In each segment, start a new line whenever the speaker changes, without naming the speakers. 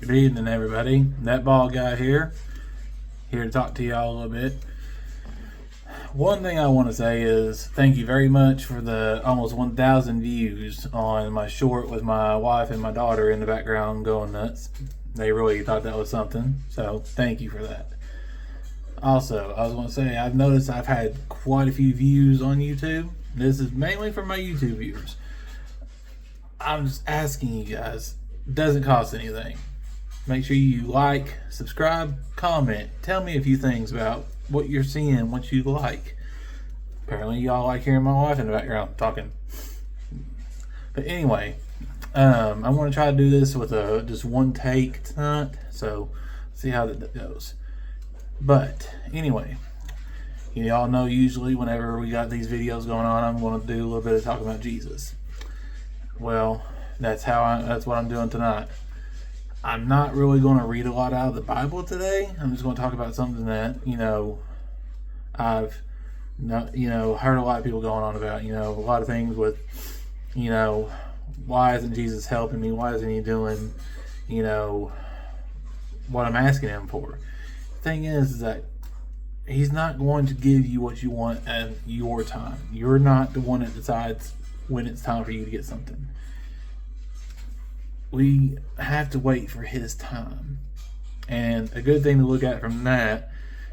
Good evening, everybody. That ball guy here to talk to y'all a little bit. One thing I want to say is thank you very much for the almost 1,000 views on my short with my wife and my daughter in the background going nuts. They really thought that was something, so thank you for that. Also, I was going to say, I've noticed I've had quite a few views on YouTube. This is mainly for my YouTube viewers. I'm just asking you guys, it doesn't cost anything. Make sure you like, subscribe, comment. Tell me a few things about what you're seeing, what you like. Apparently y'all like hearing my wife in the background talking. But anyway, I'm going to try to do this with just one take tonight. So, see how that goes. But anyway, y'all know usually whenever we got these videos going on, I'm going to do a little bit of talking about Jesus. Well, that's what I'm doing tonight. I'm not really going to read a lot out of the Bible today. I'm just going to talk about something that, I've heard a lot of people going on about, a lot of things with, why isn't Jesus helping me? Why isn't he doing, what I'm asking him for? The thing is that he's not going to give you what you want at your time. You're not the one that decides when it's time for you to get something. We have to wait for his time. And a good thing to look at from that,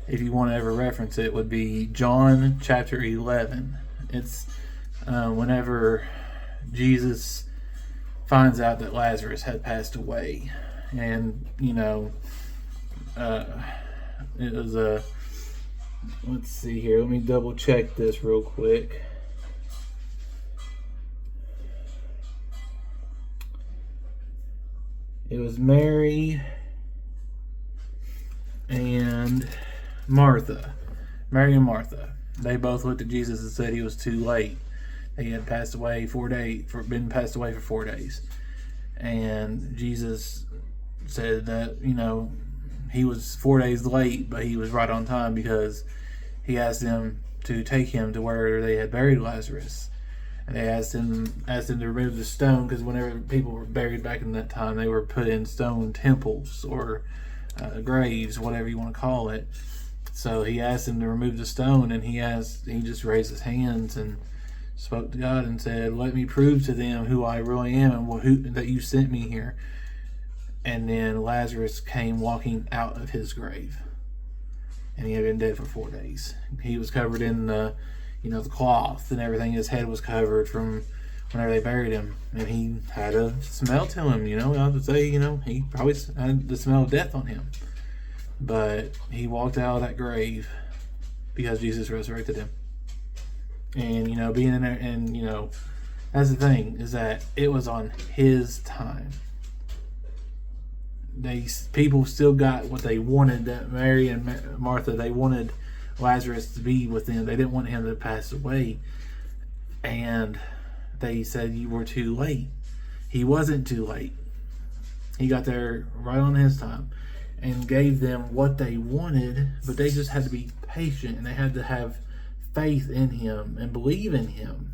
if you want to ever reference it, would be John chapter 11. It's whenever Jesus finds out that Lazarus had passed away. And, it was let's see here. Let me double check this real quick. It was Mary and Martha. Mary and Martha. They both looked at Jesus and said he was too late. He had passed away been passed away for 4 days. And Jesus said that, he was 4 days late, but he was right on time because he asked them to take him to where they had buried Lazarus. And they asked him to remove the stone, because whenever people were buried back in that time, they were put in stone temples or graves, whatever you want to call it. So he asked him to remove the stone, and he just raised his hands and spoke to God and said, "Let me prove to them who I really am and that you sent me here." And then Lazarus came walking out of his grave, and he had been dead for 4 days. He was covered in the cloth and everything. His head was covered from whenever they buried him, and he had a smell to him. I would say, he probably had the smell of death on him. But he walked out of that grave because Jesus resurrected him. And, being in there, and, that's the thing, is that it was on his time. People still got what they wanted. That Mary and Martha, they wanted Lazarus to be with them. They didn't want him to pass away. And they said, "You were too late." He wasn't too late. He got there right on his time and gave them what they wanted, but they just had to be patient, and they had to have faith in him and believe in him.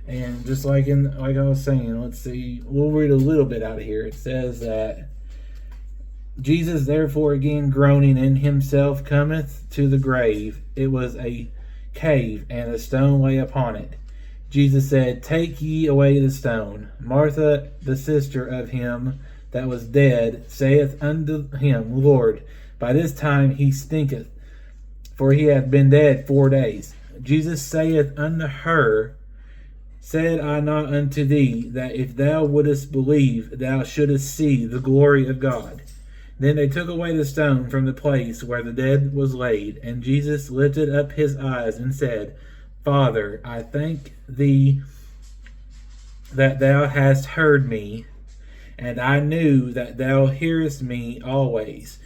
And just like I was saying, let's see, we'll read a little bit out of here. It says that Jesus therefore again groaning in himself cometh to the grave. It was a cave, and a stone lay upon it. Jesus said, "Take ye away the stone." Martha, the sister of him that was dead, saith unto him, "Lord, by this time he stinketh, for he hath been dead 4 days." Jesus saith unto her, "Said I not unto thee, that if thou wouldest believe, thou shouldest see the glory of God?" Then they took away the stone from the place where the dead was laid, and Jesus lifted up his eyes and said, "Father, I thank thee that thou hast heard me, and I knew that thou hearest me always.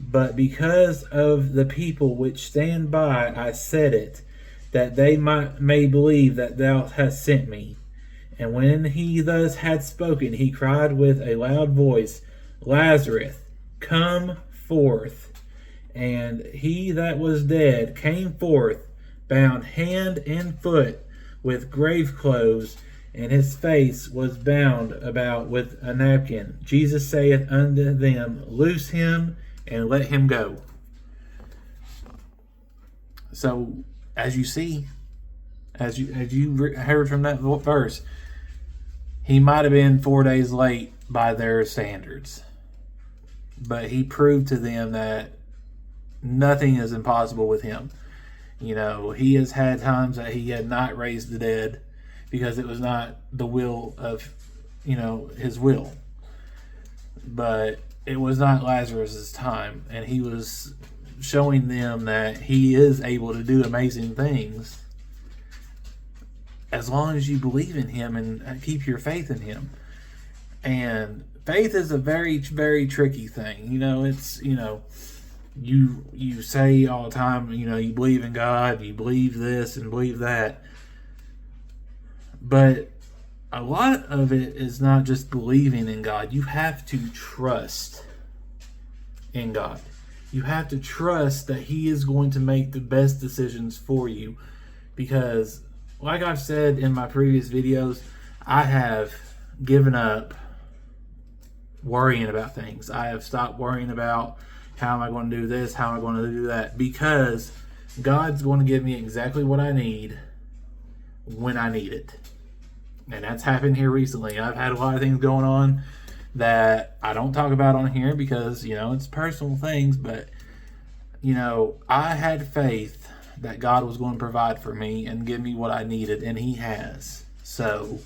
But because of the people which stand by, I said it, that they may believe that thou hast sent me." And when he thus had spoken, he cried with a loud voice, "Lazarus, come forth." And he that was dead came forth, bound hand and foot with grave clothes, and his face was bound about with a napkin. Jesus saith unto them, Loose him and let him go. So, as you see, as you heard from that verse, he might have been 4 days late by their standards, but he proved to them that nothing is impossible with him. You know, he has had times that he had not raised the dead because it was not the will of, his will. But it was not Lazarus's time, and he was showing them that he is able to do amazing things as long as you believe in him and keep your faith in him. And faith is a very, very tricky thing. It's, you say all the time, you believe in God, you believe this and believe that. But a lot of it is not just believing in God. You have to trust in God. You have to trust that he is going to make the best decisions for you. Because, like I've said in my previous videos, I have given up worrying about things. I have stopped worrying about how am I going to do this, how am I going to do that, because God's going to give me exactly what I need when I need it. And that's happened here recently. I've had a lot of things going on that I don't talk about on here because, it's personal things, but, I had faith that God was going to provide for me and give me what I needed, and he has. So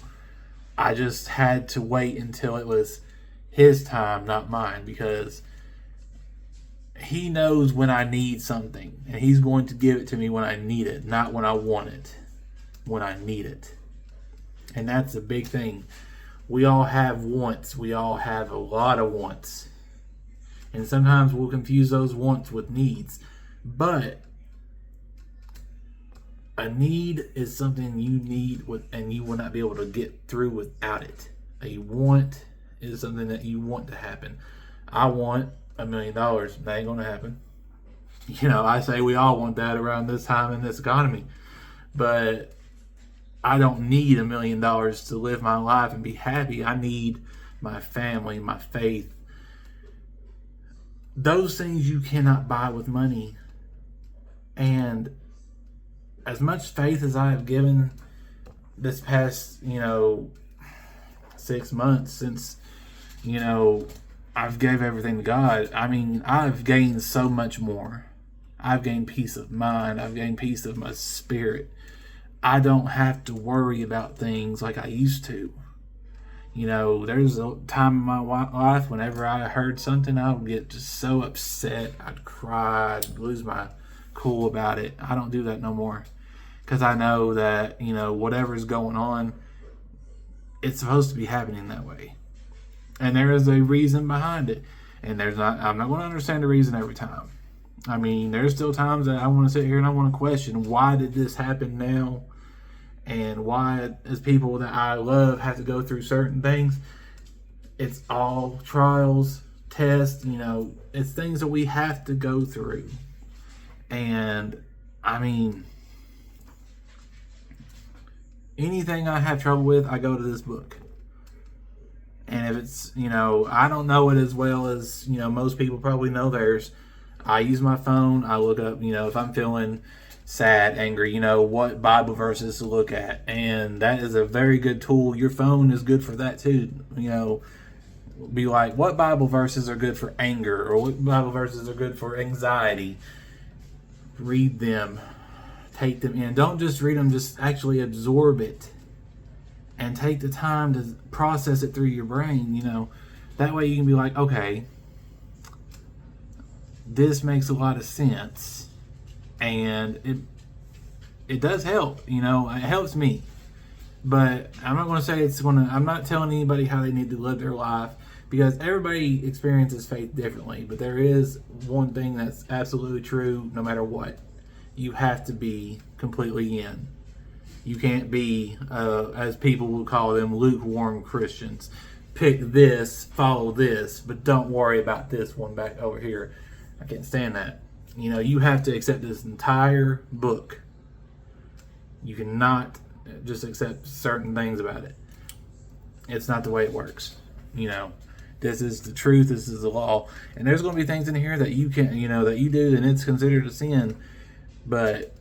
I just had to wait until it was his time, not mine, because he knows when I need something, and he's going to give it to me when I need it, not when I want it, when I need it. And that's a big thing. We all have wants. We all have a lot of wants. And sometimes we'll confuse those wants with needs. But a need is something you need and you will not be able to get through without it. A want is something that you want to happen. I want $1 million. That ain't going to happen. I say we all want that around this time in this economy. But I don't need $1 million to live my life and be happy. I need my family, my faith. Those things you cannot buy with money. And as much faith as I have given this past, 6 months since, I've gave everything to God, I've gained so much more. I've gained peace of mind. I've gained peace of my spirit. I don't have to worry about things like I used to. There's a time in my life whenever I heard something, I would get just so upset. I'd cry, I'd lose my cool about it. I don't do that no more. Because I know that, whatever's going on, it's supposed to be happening that way. And there is a reason behind it. And I'm not going to understand the reason every time. There's still times that I want to sit here and I want to question, why did this happen now? And why, as people that I love, have to go through certain things. It's all trials, tests, it's things that we have to go through. And, anything I have trouble with, I go to this book. And if it's, I don't know it as well as, most people probably know theirs. I use my phone. I look up, if I'm feeling sad, angry, what Bible verses to look at. And that is a very good tool. Your phone is good for that too. Be like, what Bible verses are good for anger, or what Bible verses are good for anxiety? Read them. Take them in. Don't just read them, just actually absorb it. And take the time to process it through your brain, That way you can be like, okay, this makes a lot of sense. And it does help, it helps me. But I'm not going to say I'm not telling anybody how they need to live their life, because everybody experiences faith differently. But there is one thing that's absolutely true no matter what. You have to be completely in. You can't be, as people will call them, lukewarm Christians. Pick this, follow this, but don't worry about this one back over here. I can't stand that. You have to accept this entire book. You cannot just accept certain things about it. it's not the way it works. You know, this is the truth. This is the law. And there's going to be things in here that you can, that you do, and it's considered a sin. But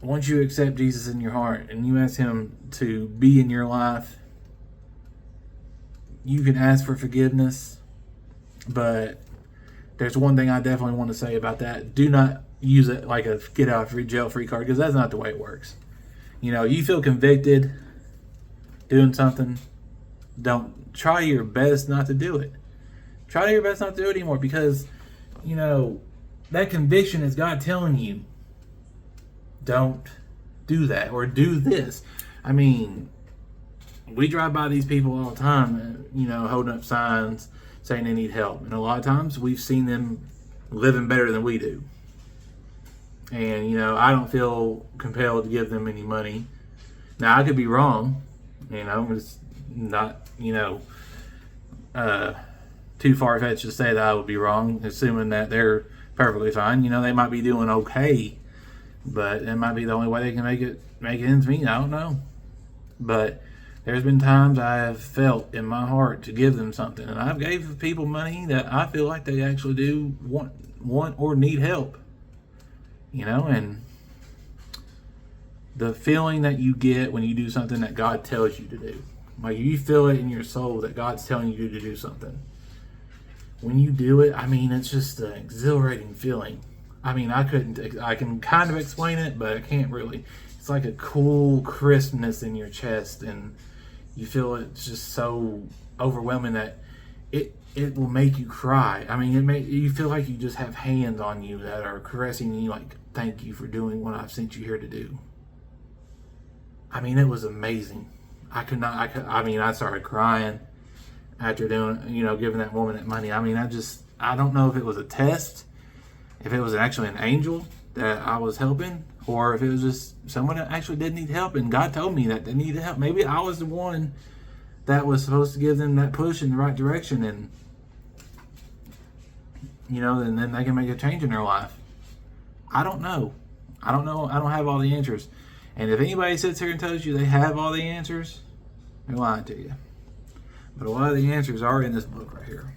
once you accept Jesus in your heart and you ask him to be in your life, you can ask for forgiveness. But there's one thing I definitely want to say about that. Do not use it like a get out of jail free card, because that's not the way it works. You feel convicted doing something, don't try your best not to do it. Try your best not to do it anymore, because that conviction is God telling you, don't do that or do this. I mean, we drive by these people all the time, holding up signs saying they need help, and a lot of times we've seen them living better than we do. And I don't feel compelled to give them any money. Now, I could be wrong. It's not too far-fetched to say that I would be wrong, assuming that they're perfectly fine. They might be doing okay, but it might be the only way they can make ends meet. I don't know. But there's been times I have felt in my heart to give them something, and I've gave people money that I feel like they actually do want or need help. And the feeling that you get when you do something that God tells you to do, like you feel it in your soul that God's telling you to do something. When you do it, it's just an exhilarating feeling. I can kind of explain it, but I can't really. It's like a cool crispness in your chest, and you feel it's just so overwhelming that it will make you cry. You feel like you just have hands on you that are caressing you, like, thank you for doing what I've sent you here to do. It was amazing. I started crying after giving that woman that money. I don't know if it was a test, if it was actually an angel that I was helping, or if it was just someone that actually did need help, and God told me that they needed help. Maybe I was the one that was supposed to give them that push in the right direction, and and then they can make a change in their life. I don't know. I don't have all the answers. And if anybody sits here and tells you they have all the answers, they're lying to you. But a lot of the answers are in this book right here.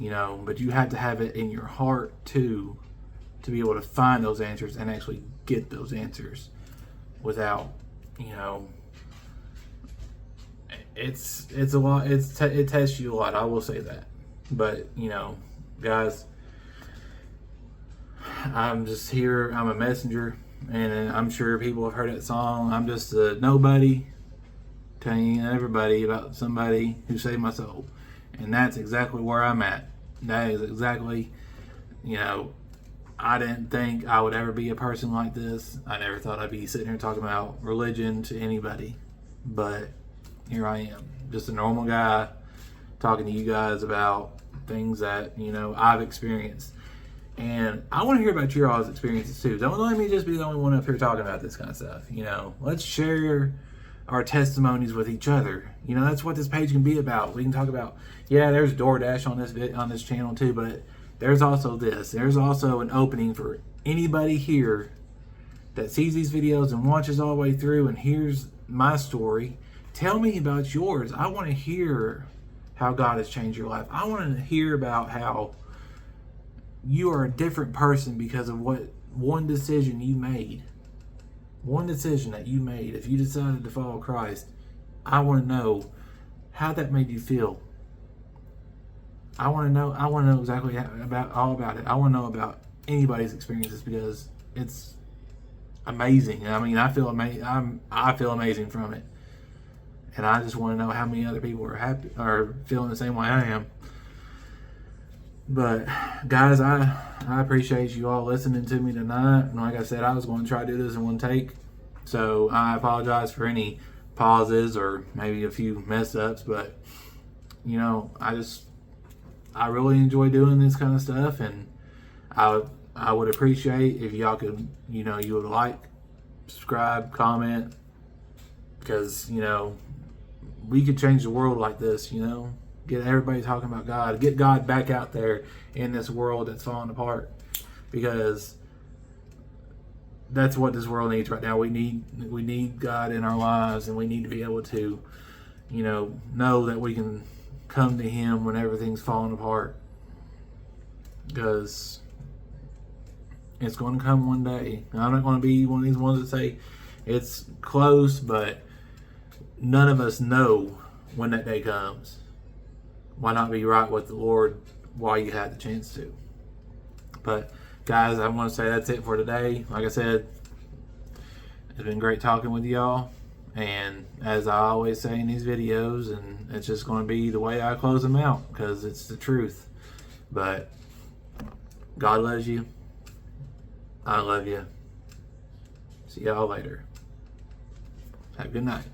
But you have to have it in your heart too, to be able to find those answers and actually get those answers without, it's a lot. It tests you a lot. I will say that. But, guys, I'm just here. I'm a messenger, and I'm sure people have heard that song. I'm just a nobody telling everybody about somebody who saved my soul. And that's exactly where I'm at. That is exactly, I didn't think I would ever be a person like this. I never thought I'd be sitting here talking about religion to anybody. But here I am, just a normal guy talking to you guys about things that, I've experienced. And I want to hear about your all's experiences too. Don't let me just be the only one up here talking about this kind of stuff. Let's share our testimonies with each other. That's what this page can be about. We can talk about, there's DoorDash on this channel too, but there's also this. There's also an opening for anybody here that sees these videos and watches all the way through and hears my story. Tell me about yours. I want to hear how God has changed your life. I want to hear about how you are a different person because of one decision you made. One decision that you made. If you decided to follow Christ, I want to know how that made you feel. I want to know exactly all about it. I want to know about anybody's experiences, because it's amazing. I feel amazing. I feel amazing from it. And I just want to know how many other people are happy or feeling the same way I am. But guys, I appreciate you all listening to me tonight. And like I said, I was going to try to do this in one take. So I apologize for any pauses or maybe a few mess ups. But, I really enjoy doing this kind of stuff. And I would appreciate if y'all could, you would like, subscribe, comment. Because, we could change the world like this, get everybody talking about God, get God back out there in this world that's falling apart. Because that's what this world needs right now. We need God in our lives, and we need to be able to, know that we can come to Him when everything's falling apart, because it's going to come one day. I'm not going to be one of these ones that say it's close, but none of us know when that day comes. Why not be right with the Lord while you have the chance to? But guys, I want to say that's it for today. Like I said, it's been great talking with y'all. And as I always say in these videos, and it's just going to be the way I close them out, because it's the truth. But God loves you. I love you. See y'all later. Have a good night.